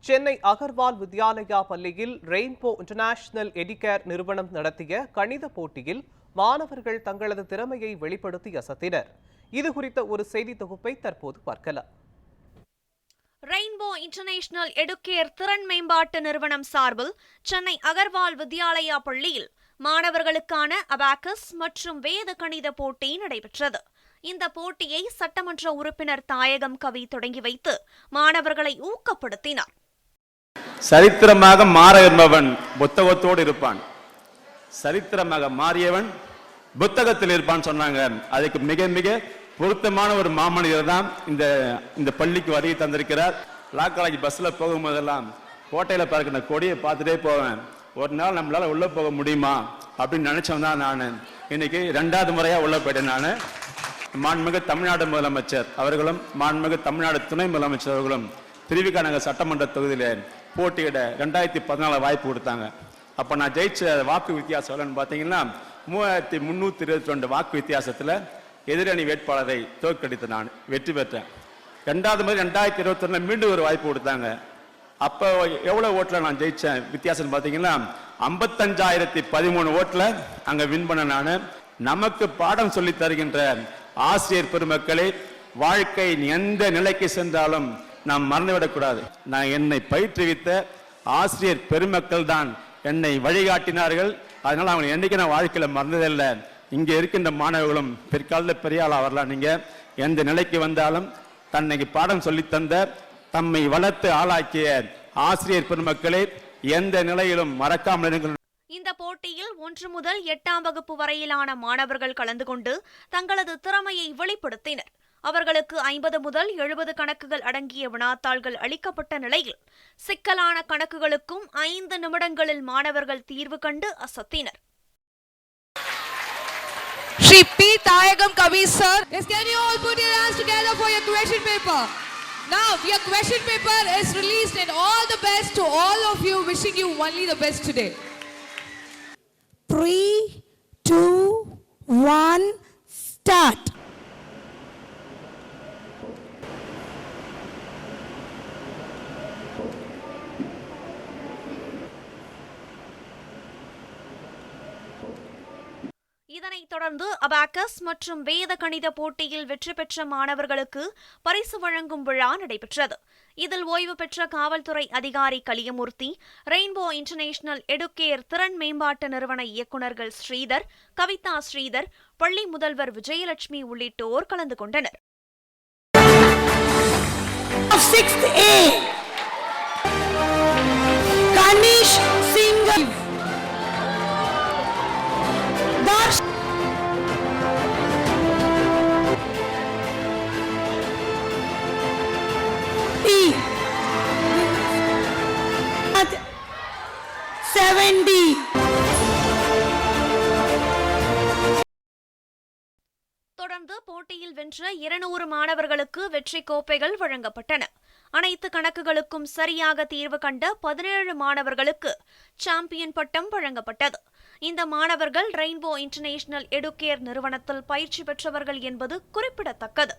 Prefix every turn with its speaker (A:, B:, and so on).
A: சென்னை அகர்வால் வித்யாலயா பள்ளியில் rainbow international எடிகேர் நிறுவனம் நடத்திய கணித போட்டியில் மாணவர்கள் தங்களது திறமையை வெளிப்படுத்தி அசத்தினர். இது குறித்த ஒரு செய்தி தொகுப்பை தற்போது பார்க்கலாம்.
B: ரெயின்போ இன்டர்நேஷனல் எடுகேர் திறன் மேம்பாட்டு நிறுவனம் சார்பில் சென்னை அகர்வால் வித்யாலயா பள்ளியில் மாணவர்களுக்கான அபாக்கஸ் மற்றும் வேத கணித போட்டி நடைபெற்றது. இந்த போட்டியை சட்டமன்ற உறுப்பினர் தாயகம் கவி தொடங்கி வைத்து மாணவர்களை ஊக்கப்படுத்தினார்.
C: சரித்திரமாக மாற என்பவன் புத்தகத்தோடு இருப்பான், சரித்திரமாக மாறியவன் புத்தகத்தில் இருப்பான் சொன்னாங்க. அதுக்கு மிக மிக பொருத்தமான ஒரு மாமனிதர் தான் இந்த பள்ளிக்கு வருகை தந்திருக்கிறார். லா காலேஜ் பஸ்ல போகும்போதெல்லாம் கோட்டையில பார்க்கிற கொடியை பார்த்துட்டே போவேன். ஒரு நாள் நம்மளால உள்ள போக முடியுமா அப்படின்னு நினைச்சவன் தான் நான். இன்னைக்கு 2வது முறையா உள்ள போயிட்டேன். நான் மாண்புமிகு தமிழ்நாடு முதலமைச்சர் அவர்களும் மாண்புமிகு தமிழ்நாடு துணை முதலமைச்சர் அவர்களும் திருவிக நகர் சட்டமன்ற தொகுதியில போட்டியிட 2014 வாய்ப்பு கொடுத்தாங்க. அப்ப நான் ஜெயிச்ச வாக்கு வித்தியாசம் பார்த்தீங்கன்னா 3322 வாக்கு வித்தியாசத்துல எதிரணி வேட்பாளரை தோற்கடித்து நான் வெற்றி பெற்றேன். 2வது முறை 2021 மீண்டும் ஒரு வாய்ப்பு கொடுத்தாங்க. அப்ப எவ்வளவு ஓட்டுல நான் ஜெயிச்சேன் வித்தியாசம் பார்த்தீங்கன்னா 55,013 ஓட்டுல அங்க வின் பண்ண நான். நமக்கு பாடம் சொல்லி தருகின்ற ஆசிரியர் பெருமக்களே, வாழ்க்கை எந்த நிலைக்கு சென்றாலும் நாம் மறந்துவிடக்கூடாது. நான் என்னை பயிற்றுவித்த ஆசிரியர் பெருமக்கள் தான் என்னை வழிகாட்டினார்கள். அதனால அவங்க என்னைக்கு நான் வாழ்க்கையில மறந்ததில்லை. இங்க இருக்கின்ற மாணவர்களும் பிற்காலத்தில் பெரிய ஆளா வரலாம். நீங்க எந்த நிலைக்கு வந்தாலும் தன்னைக்கு பாடம் சொல்லி தந்த தம்மை வளர்த்து ஆளாக்கிய ஆசிரியர் பெருமக்களே எந்த நிலையிலும் மறக்காமல் இருங்கள்.
B: இந்த போட்டியில் 1 முதல் 8ஆம் வகுப்பு வரையிலான மாணவர்கள் கலந்து கொண்டு தங்களது திறமையை வெளிப்படுத்தினர். அவர்களுக்கு 50 முதல் 70 கணக்குகள் அடங்கிய வினாத்தாள்கள் அளிக்கப்பட்ட நிலையில் சிக்கலான கணக்குகளுக்கும் 5 நிமிடங்களில் மாணவர்கள் தீர்வு கண்டு அசத்தினர்.
D: Shri P. Thayagam Kavi sir, yes, can you all put your hands together for your question paper? Now your question paper is released and all the best to all of you, wishing you only the best today.
E: 3, 2, 1, start.
B: இதனைத் தொடர்ந்து abacus மற்றும் வேத கணித போட்டியில் வெற்றி பெற்ற மாணவர்களுக்கு பரிசு வழங்கும் விழா நடைபெற்றது. இதில் ஓய்வு பெற்ற காவல்துறை அதிகாரி கலியமூர்த்தி, ரெயின்போ இன்டர்நேஷனல் எடுகேர் திறன் மேம்பாட்டு நிறுவன இயக்குநர்கள் ஸ்ரீதர், கவிதா ஸ்ரீதர், பள்ளி முதல்வர் விஜயலட்சுமி உள்ளிட்டோர் கலந்து கொண்டனர். தொடர்ந்து போட்டியில் வென்ற 200 மாணவர்களுக்கு வெற்றி கோப்பைகள் வழங்கப்பட்டன. அனைத்து கணக்குகளுக்கும் சரியாக தீர்வு கண்ட 17 மாணவர்களுக்கு சாம்பியன் பட்டம் வழங்கப்பட்டது. இந்த மாணவர்கள் ரெயின்போ இன்டர்நேஷனல் எடுகேர் நிறுவனத்தில் பயிற்சி பெற்றவர்கள் என்பது குறிப்பிடத்தக்கது.